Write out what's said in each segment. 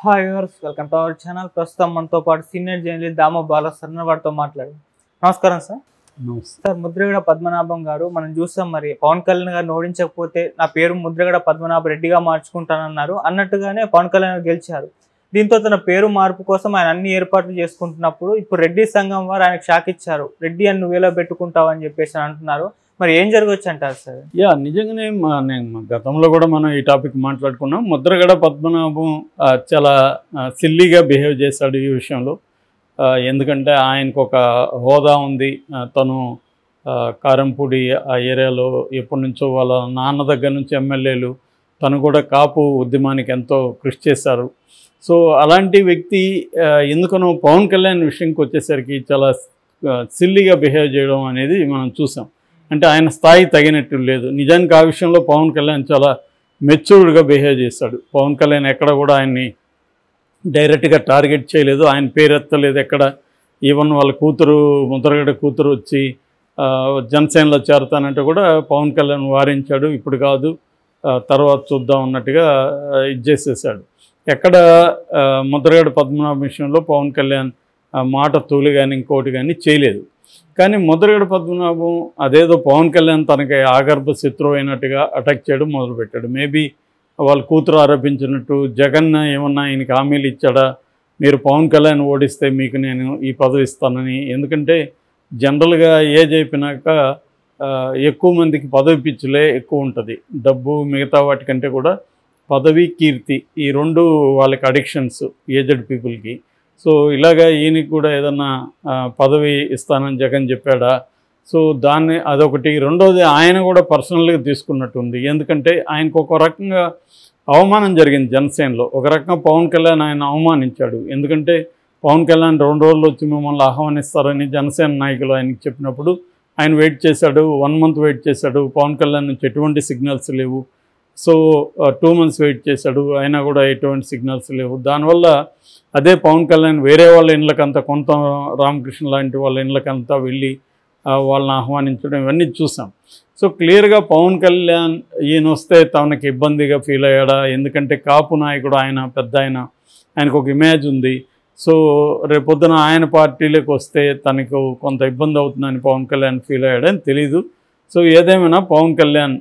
Hi viewers, welcome to our channel. ప్రస్తుతం మనతో పాటు సీనియర్ జర్నలిస్ట్ దామ బాలసరణ వారితో మాట్లాడారు. నమస్కారం సార్. సార్, ముద్రగడ పద్మనాభం గారు మనం చూస్తాం, మరి పవన్ కళ్యాణ్ గారిని ఓడించకపోతే నా పేరు ముద్రగడ పద్మనాభ రెడ్డిగా మార్చుకుంటానన్నారు. అన్నట్టుగానే పవన్ కళ్యాణ్ గెలిచారు. దీంతో తన పేరు మార్పు కోసం ఆయన అన్ని ఏర్పాట్లు చేసుకుంటున్నప్పుడు ఇప్పుడు రెడ్డి సంఘం వారు ఆయనకు షాక్ ఇచ్చారు. రెడ్డి అని నువ్వేలా పెట్టుకుంటావు అని చెప్పేసి అంటున్నారు. మరి ఏం జరగవచ్చు అంటారు సార్? నిజంగానే నేను గతంలో కూడా మనం ఈ టాపిక్ మాట్లాడుకున్నాం. ముద్రగడ పద్మనాభం చాలా సిల్లీగా బిహేవ్ చేశాడు ఈ విషయంలో. ఎందుకంటే ఆయనకు ఒక హోదా ఉంది. తను కారంపూడి ఆ ఏరియాలో ఎప్పటి నుంచో వాళ్ళ నాన్న దగ్గర నుంచి ఎమ్మెల్యేలు, తను కూడా కాపు ఉద్యమానికి ఎంతో కృషి చేశారు. సో అలాంటి వ్యక్తి ఎందుకనో పవన్ కళ్యాణ్ విషయంకి వచ్చేసరికి చాలా సిల్లీగా బిహేవ్ చేయడం అనేది మనం చూసాం. అంటే ఆయన స్థాయి తగినట్టు లేదు. నిజానికి ఆ విషయంలో పవన్ కళ్యాణ్ చాలా మెచ్యూర్డ్గా బిహేవ్ చేశాడు. పవన్ కళ్యాణ్ ఎక్కడ కూడా ఆయన్ని డైరెక్ట్గా టార్గెట్ చేయలేదు, ఆయన పేరెత్తలేదు ఎక్కడ. ఈవెన్ వాళ్ళ కూతురు, ముద్రగడ కూతురు వచ్చి జనసేనలో చేరతానంటే కూడా పవన్ కళ్యాణ్ వారించాడు. ఇప్పుడు కాదు, తర్వాత చూద్దాం అన్నట్టుగా ఇచ్చేసేసాడు. ఎక్కడ ముద్రగడ పద్మనాభం విషయంలో పవన్ కళ్యాణ్ మాట తూలి కానీ ఇంకోటి కానీ చేయలేదు. కానీ ముద్రగడ పద్మనాభం అదేదో పవన్ కళ్యాణ్ తనకి ఆగర్భ శత్రువు అయినట్టుగా అటాక్ చేయడం మొదలుపెట్టాడు. మేబీ వాళ్ళ కూతురు ఆరోపించినట్టు జగన్ ఏమన్నా ఈయనకి హామీలు ఇచ్చాడా, మీరు పవన్ కళ్యాణ్ ఓడిస్తే మీకు నేను ఈ పదవి ఇస్తానని. ఎందుకంటే జనరల్గా ఏజ్ అయిపోయినాక ఎక్కువ మందికి పదవి పిచ్చులే ఎక్కువ ఉంటుంది. డబ్బు మిగతా వాటికంటే కూడా పదవి, కీర్తి ఈ రెండు వాళ్ళకి అడిక్షన్స్ ఏజ్డ్ పీపుల్కి. సో ఇలాగా ఈయనకి కూడా ఏదన్నా పదవి ఇస్తానని జగన్ చెప్పాడా? సో దాన్ని అదొకటి. రెండోది, ఆయన కూడా పర్సనల్గా తీసుకున్నట్టుంది. ఎందుకంటే ఆయనకు ఒక రకంగా అవమానం జరిగింది జనసేనలో. ఒక రకంగా పవన్ కళ్యాణ్ ఆయన అవమానించాడు. ఎందుకంటే పవన్ కళ్యాణ్ 2 రోజులు వచ్చి మిమ్మల్ని ఆహ్వానిస్తారని జనసేన నాయకులు ఆయనకి చెప్పినప్పుడు ఆయన వెయిట్ చేశాడు. 1 month వెయిట్ చేశాడు. పవన్ కళ్యాణ్ నుంచి ఎటువంటి సిగ్నల్స్ లేవు. సో 2 months వెయిట్ చేశాడు, అయినా కూడా ఎటువంటి సిగ్నల్స్ లేవు. దానివల్ల అదే పవన్ కళ్యాణ్ వేరే వాళ్ళ ఇళ్ళకంతా, కొంత రామకృష్ణ లాంటి వాళ్ళ ఇళ్ళకంతా వెళ్ళి వాళ్ళని ఆహ్వానించడం ఇవన్నీ చూసాం. సో క్లియర్గా పవన్ కళ్యాణ్ ఈయన వస్తే తనకి ఇబ్బందిగా ఫీల్ అయ్యాడా? ఎందుకంటే కాపు నాయకుడు ఆయన, పెద్ద ఆయనకు ఒక ఇమేజ్ ఉంది. సో రేపొద్దున ఆయన పార్టీలోకి వస్తే తనకు కొంత ఇబ్బంది అవుతుందని పవన్ కళ్యాణ్ ఫీల్ అయ్యాడని తెలీదు. సో ఏదేమైనా పవన్ కళ్యాణ్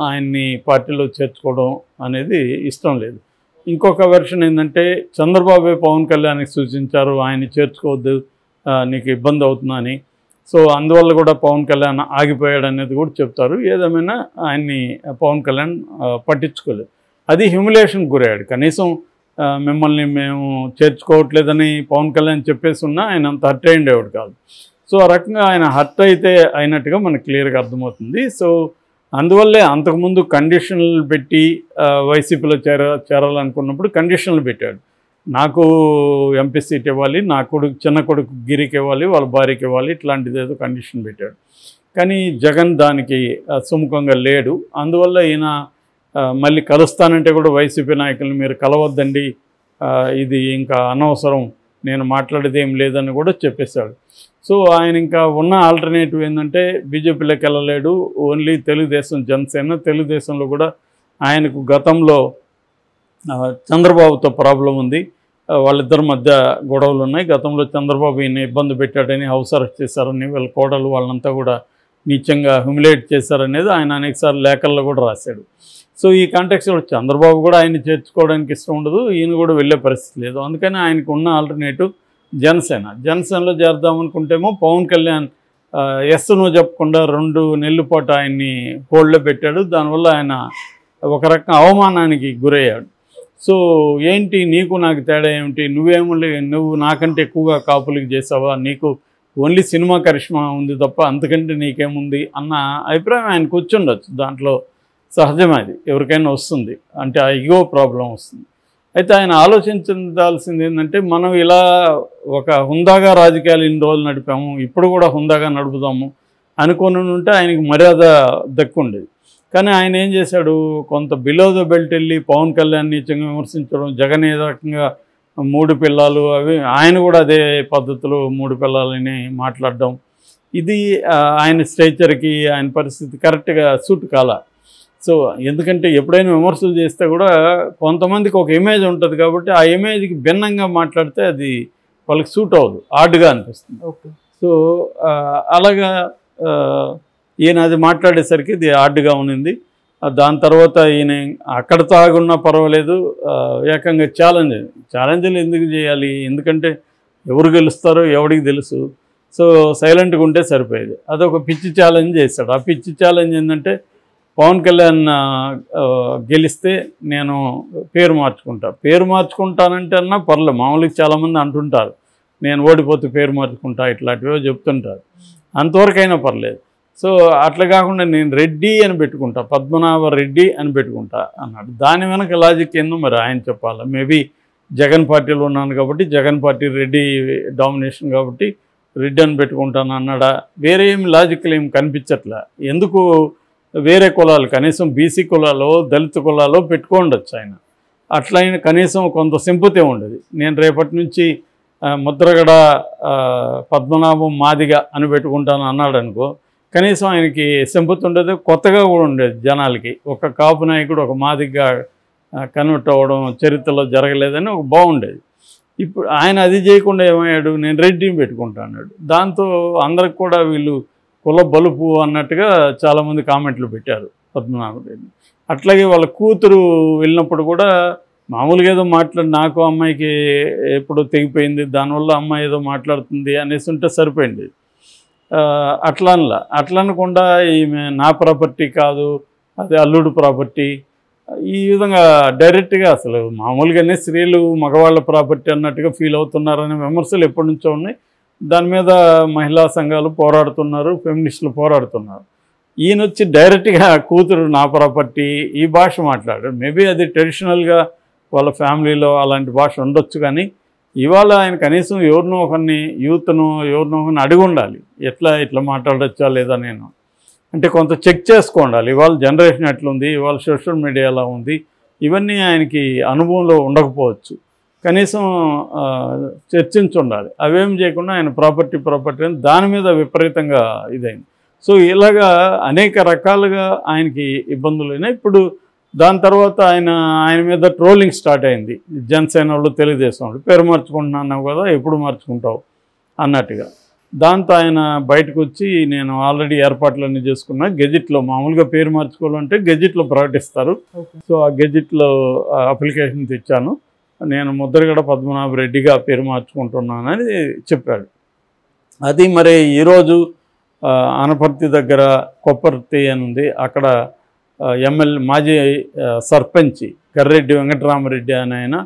ఆయన్ని పార్టీలో చేర్చుకోవడం అనేది ఇష్టం లేదు. ఇంకొక వెర్షన్ ఏంటంటే చంద్రబాబు పవన్ కళ్యాణ్కి సూచించారు ఆయన్ని చేర్చుకోవద్దు, నీకు ఇబ్బంది అవుతుందని. సో అందువల్ల కూడా పవన్ కళ్యాణ్ ఆగిపోయాడు అనేది కూడా చెప్తారు. ఏదేమైనా ఆయన్ని పవన్ కళ్యాణ్ పట్టించుకోలేదు. అది హ్యూమిలేషన్కి గురయ్యాడు. కనీసం మిమ్మల్ని మేము చేర్చుకోవట్లేదని పవన్ కళ్యాణ్ చెప్పేసి ఉన్నా ఆయన అంత హర్ట్ అయ్యేవాడు కాదు. సో ఆ రకంగా ఆయన హర్ట్ అయితే అయినట్టుగా మనకు క్లియర్గా అర్థమవుతుంది. సో అందువల్లే అంతకుముందు కండిషన్లు పెట్టి వైసీపీలో చేరాలనుకున్నప్పుడు కండిషన్లు పెట్టాడు. నాకు ఎంపీ సీట్ ఇవ్వాలి, నా కొడుకు, చిన్న కొడుకు గిరికి ఇవ్వాలి, వాళ్ళ భార్యకి ఇవ్వాలి, ఇట్లాంటిది ఏదో కండిషన్ పెట్టాడు. కానీ జగన్ దానికి సుముఖంగా లేడు. అందువల్ల ఈయన మళ్ళీ కలుస్తానంటే కూడా వైసీపీ నాయకులను మీరు కలవద్దండి, ఇది ఇంకా అనవసరం, నేను మాట్లాడేది ఏం లేదని కూడా చెప్పేశాడు. సో ఆయన ఇంకా ఉన్న ఆల్టర్నేటివ్ ఏంటంటే బీజేపీలోకి వెళ్ళలేడు, ఓన్లీ తెలుగుదేశం, జనసేన. తెలుగుదేశంలో కూడా ఆయనకు గతంలో చంద్రబాబుతో ప్రాబ్లం ఉంది, వాళ్ళిద్దరి మధ్య గొడవలు ఉన్నాయి. గతంలో చంద్రబాబు ఈయన ఇబ్బంది పెట్టాడని, హౌస్ అరెస్ట్ చేశారని, వీళ్ళ కోడలు వాళ్ళంతా కూడా నీచంగా హ్యూమిలేట్ చేశారనేది ఆయన అనేకసార్లు లేఖల్లో కూడా రాశాడు. సో ఈ కాంటెక్స్లో చంద్రబాబు కూడా ఆయన్ని చేర్చుకోవడానికి ఇష్టం ఉండదు, ఈయన కూడా వెళ్ళే పరిస్థితి లేదు. అందుకని ఆయనకు ఉన్న ఆల్టర్నేటివ్ జనసేనలో చేద్దామనుకుంటేమో పవన్ కళ్యాణ్ ఎస్ నో చెప్పకుండా 2 నెలల పాటు ఆయన్ని హోల్డ్లో పెట్టాడు. దానివల్ల ఆయన ఒక రకంగా అవమానానికి గురయ్యాడు. సో ఏంటి నీకు నాకు తేడా ఏమిటి, నువ్వు నాకంటే ఎక్కువగా కాపులకి చేసావా, నీకు ఓన్లీ సినిమా కరిష్మా ఉంది తప్ప అంతకంటే నీకేముంది అన్న అభిప్రాయం ఆయనకు వచ్చి ఉండొచ్చు. దాంట్లో సహజమే, అది ఎవరికైనా వస్తుంది. అంటే ఆ ఈగో ప్రాబ్లం వస్తుంది. అయితే ఆయన ఆలోచించాల్సింది ఏంటంటే, మనం ఇలా ఒక హుందాగా రాజకీయాలు ఇన్ని రోజులు నడిపాము, ఇప్పుడు కూడా హుందాగా నడుపుదాము అనుకుని ఉంటే ఆయనకి మర్యాద దక్కుండేది. కానీ ఆయన ఏం చేశాడు, కొంత బిలో ద బెల్ట్ వెళ్ళి పవన్ కళ్యాణ్ నీచంగా విమర్శించడం, జగన్ ఏ రకంగా 3 పిల్లలు అవి, ఆయన కూడా అదే పద్ధతిలో 3 పిల్లలని మాట్లాడడం, ఇది ఆయన స్టేచర్కి, ఆయన పరిస్థితి కరెక్ట్గా సూట్ కాల. సో ఎందుకంటే ఎప్పుడైనా విమర్శలు చేస్తే కూడా కొంతమందికి ఒక ఇమేజ్ ఉంటుంది కాబట్టి ఆ ఇమేజ్కి భిన్నంగా మాట్లాడితే అది వాళ్ళకి సూట్ అవ్వదు, ఆడ్గా అనిపిస్తుంది. ఓకే. సో అలాగా ఈయన అది మాట్లాడేసరికి ఇది ఆడ్గా ఉన్నింది. దాని తర్వాత ఈయన అక్కడ తాగున్నా పర్వాలేదు, ఏకంగా ఛాలెంజ్లు ఎందుకు చేయాలి, ఎందుకంటే ఎవరు గెలుస్తారో ఎవరికి తెలుసు. సో సైలెంట్గా ఉంటే సరిపోయేది. అదొక పిచ్చి ఛాలెంజ్ చేశాడు. ఆ పిచ్చి ఛాలెంజ్ ఏంటంటే పవన్ కళ్యాణ్ గెలిస్తే నేను పేరు మార్చుకుంటానంటే అన్నా పర్లేదు, మామూలుగా చాలామంది అంటుంటారు నేను ఓడిపోతే పేరు మార్చుకుంటా, ఇట్లాంటివో చెప్తుంటారు, అంతవరకైనా పర్లేదు. సో అట్లా కాకుండా నేను రెడ్డి అని పెట్టుకుంటా, పద్మనాభ రెడ్డి అని పెట్టుకుంటా అన్నాడు. దాని వెనక లాజిక్ ఏందో మరి ఆయన చెప్పాలి. మేబీ జగన్ పార్టీలో ఉన్నాను కాబట్టి, జగన్ పార్టీ రెడ్డి డామినేషన్ కాబట్టి రెడ్డి అని పెట్టుకుంటాను అన్నాడా, వేరే ఏమి లాజిక్లు ఏమి కనిపించట్లే. ఎందుకు వేరే కులాలు, కనీసం బీసీ కులాలో దళిత కులాలో పెట్టుకోండొచ్చు ఆయన, అట్లా ఆయన కనీసం కొంత సింపతి ఉండేది. నేను రేపటి నుంచి ముద్రగడ పద్మనాభం మాదిగ అని పెట్టుకుంటాను అన్నాడు అనుకో, కనీసం ఆయనకి సింపతి ఉండేది, కొత్తగా కూడా ఉండేది జనాలకి. ఒక కాపు నాయకుడు ఒక మాదిగా కన్వర్ట్ అవ్వడం చరిత్రలో జరగలేదని ఒక బాగుండేది. ఇప్పుడు ఆయన అది చేయకుండా ఏమయ్యాడు, నేను రెడ్డిని పెట్టుకుంటా అన్నాడు. దాంతో అందరికి కూడా వీళ్ళు కుల బలుపు అన్నట్టుగా చాలామంది కామెంట్లు పెట్టారు పద్మనాభ రెడ్డి. అట్లాగే వాళ్ళ కూతురు వెళ్ళినప్పుడు కూడా మామూలుగా ఏదో నాకు అమ్మాయికి ఎప్పుడో తెగిపోయింది, దానివల్ల అమ్మాయి ఏదో మాట్లాడుతుంది అనేసి ఉంటే సరిపోయింది. అట్లా అనకుండా ఈమె నా ప్రాపర్టీ కాదు, అది అల్లుడు ప్రాపర్టీ, ఈ విధంగా డైరెక్ట్గా అసలు మామూలుగానే స్త్రీలు మగవాళ్ళ ప్రాపర్టీ అన్నట్టుగా ఫీల్ అవుతున్నారనే విమర్శలు ఎప్పటి నుంచో ఉన్నాయి. దాని మీద మహిళా సంఘాలు పోరాడుతున్నారు, ఫెమినిస్టులు పోరాడుతున్నారు. ఈయన వచ్చి డైరెక్ట్గా కూతురు నా ప్రాపర్టీ ఈ భాష మాట్లాడారు. మేబీ అది ట్రెడిషనల్గా వాళ్ళ ఫ్యామిలీలో అలాంటి భాష ఉండొచ్చు, కానీ ఇవాళ ఆయన కనీసం ఎవరినో ఒకరిని యూత్ను ఎవరినో ఒకరిని అడిగి ఉండాలి, ఇట్లా మాట్లాడచ్చా లేదా నేను అంటే కొంత చెక్ చేసుకోండాలి. ఇవాళ జనరేషన్ ఎట్లుంది, ఇవాళ సోషల్ మీడియా ఎలా ఉంది, ఇవన్నీ ఆయనకి అనుభవంలో ఉండకపోవచ్చు, కనీసం చర్చించుండాలి. అవేం చేయకుండా ఆయన ప్రాపర్టీ అని దాని మీద విపరీతంగా ఇదైంది. సో ఇలాగా అనేక రకాలుగా ఆయనకి ఇబ్బందులు అయినాయి. ఇప్పుడు దాని తర్వాత ఆయన మీద ట్రోలింగ్ స్టార్ట్ అయింది. జనసేన వాళ్ళు, తెలుగుదేశం వాళ్ళు, పేరు మార్చుకుంటున్నావు కదా, ఎప్పుడు మార్చుకుంటావు అన్నట్టుగా. దాంతో ఆయన బయటకు వచ్చి నేను ఆల్రెడీ ఏర్పాట్లన్నీ చేసుకున్నా, గెజిట్లో మామూలుగా పేరు మార్చుకోవాలంటే గెజిట్లో ప్రకటిస్తారు, సో ఆ గెజిట్లో అప్లికేషన్ తెచ్చాను, నేను ముద్రగడ పద్మనాభ రెడ్డిగా పేరు మార్చుకుంటున్నానని చెప్పాడు. అది మరి ఈరోజు అనపర్తి దగ్గర కొప్పర్తి అని ఉంది, అక్కడ మాజీ సర్పంచి కర్రెడ్డి వెంకటరామరెడ్డి అని ఆయన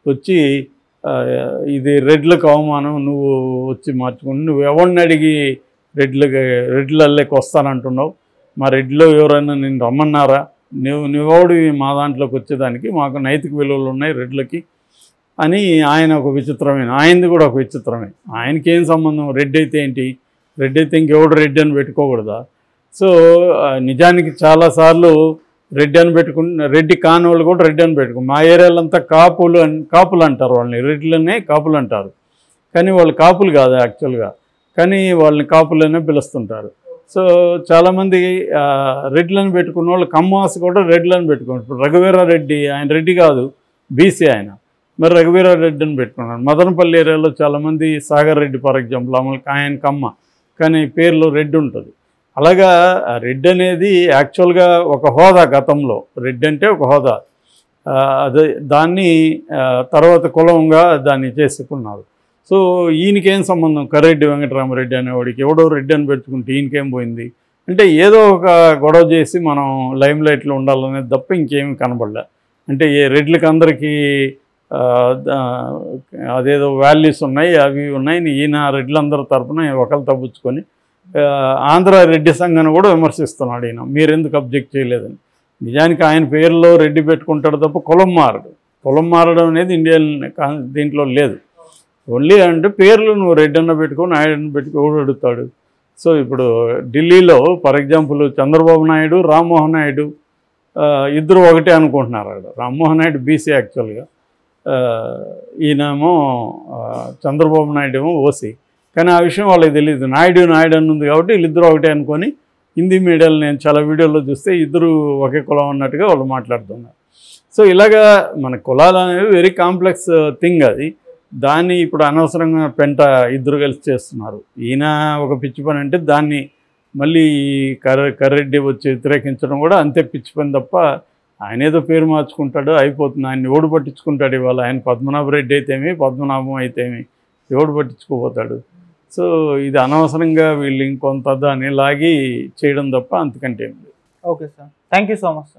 వచ్చి ఇది రెడ్లకు అవమానం, నువ్వు వచ్చి మార్చుకుని నువ్వు ఎవరిని అడిగి రెడ్లకి వస్తానంటున్నావు, మా రెడ్లో ఎవరైనా నేను రమ్మన్నారా, నువ్వెవడు మా దాంట్లోకి వచ్చేదానికి, మాకు నైతిక విలువలు ఉన్నాయి రెడ్లకి అని ఆయన ఒక విచిత్రమైన, ఆయనది కూడా ఒక విచిత్రమే. ఆయనకి ఏం సంబంధం, రెడ్డి అయితే ఏంటి, రెడ్డి అయితే ఇంకెవడు రెడ్డి అని పెట్టుకోకూడదా. సో నిజానికి చాలాసార్లు రెడ్డి అని రెడ్డి కాని వాళ్ళు కూడా రెడ్డి అని మా ఏరియాలంతా కాపులు అంటారు వాళ్ళని, రెడ్లనే కాపులు అంటారు, కానీ వాళ్ళు కాపులు కాదు యాక్చువల్గా, కానీ వాళ్ళని కాపులనే పిలుస్తుంటారు. సో చాలామంది రెడ్లను పెట్టుకున్న వాళ్ళు కమ్మాస్ కూడా రెడ్లను పెట్టుకున్నారు. ఇప్పుడు రఘువీరారెడ్డి ఆయన రెడ్డి కాదు, బీసీ ఆయన, మరి రఘువీరారెడ్డి అని పెట్టుకున్నారు. మదనపల్లి ఏరియాలో చాలామంది సాగర్ రెడ్డి ఫర్ ఎగ్జాంపుల్, అమలుకి ఆయన కమ్మ, కానీ పేరులో రెడ్డి ఉంటుంది. అలాగా రెడ్డి అనేది యాక్చువల్గా ఒక హోదా, గతంలో రెడ్డి అంటే ఒక హోదా, అదే దాన్ని తర్వాత కులంగా దాన్ని చేసుకున్నారు. సో ఈయనకేం సంబంధం, కర్రెడ్డి వెంకటరామరెడ్డి అనేవాడికి, ఎవడో రెడ్డి అని పెట్టుకుంటే ఈయనకేం పోయింది అంటే ఏదో ఒక గొడవ చేసి మనం లైమ్ లైట్లో ఉండాలనేది తప్ప ఇంకేమీ కనబడలే. అంటే ఏ రెడ్లకి అందరికీ అదేదో వాల్యూస్ ఉన్నాయి, అవి ఉన్నాయి, ఈయన రెడ్లందరి తరఫున ఒకరు తప్పించుకొని ఆంధ్ర రెడ్డి సంఘాన్ని కూడా విమర్శిస్తున్నాడు ఈయన, మీరెందుకు అబ్జెక్ట్ చేయలేదని. నిజానికి ఆయన పేరులో రెడ్డి పెట్టుకుంటాడు తప్ప కులం మారడం అనేది ఇండియన్ దీంట్లో లేదు. ఓన్లీ అంటే పేర్లు నువ్వు రెడ్డి అన్న పెట్టుకో, నాయుడు అన్న పెట్టుకో, కూడా అడుగుతాడు. సో ఇప్పుడు ఢిల్లీలో ఫర్ ఎగ్జాంపుల్ చంద్రబాబు నాయుడు, రామ్మోహన్ నాయుడు ఇద్దరు ఒకటే అనుకుంటున్నారు. అక్కడ రామ్మోహన్ నాయుడు బీసీ యాక్చువల్గా, ఈయనేమో చంద్రబాబు నాయుడు ఏమో ఓసీ, కానీ ఆ విషయం వాళ్ళకి తెలియదు. నాయుడు అని ఉంది కాబట్టి వీళ్ళిద్దరూ ఒకటే అనుకొని హిందీ మీడియాలో నేను చాలా వీడియోలో చూస్తే ఇద్దరు ఒకే కులం అన్నట్టుగా వాళ్ళు మాట్లాడుతున్నారు. సో ఇలాగా మన కులాలు అనేవి వెరీ కాంప్లెక్స్ థింగ్. అది దాన్ని ఇప్పుడు అనవసరంగా పెంట ఇద్దరు కలిసి చేస్తున్నారు. ఈయన ఒక పిచ్చి పని అంటే దాన్ని మళ్ళీ కర్రెడ్డి వచ్చి వ్యతిరేకించడం కూడా అంతే పిచ్చి పని తప్ప, ఆయన ఏదో పేరు మార్చుకుంటాడు అయిపోతుంది. ఆయన్ని ఎవడు పట్టించుకుంటాడు? ఇవాళ ఆయన పద్మనాభరెడ్డి అయితేమి పద్మనాభం అయితేమి ఎవడు పట్టించుకోపోతాడు? సో ఇది అనవసరంగా వీళ్ళు ఇంకొంత దాన్ని లాగి చేయడం తప్ప అంతకంటే ఏం లేదు. Okay sir, thank you so much sir.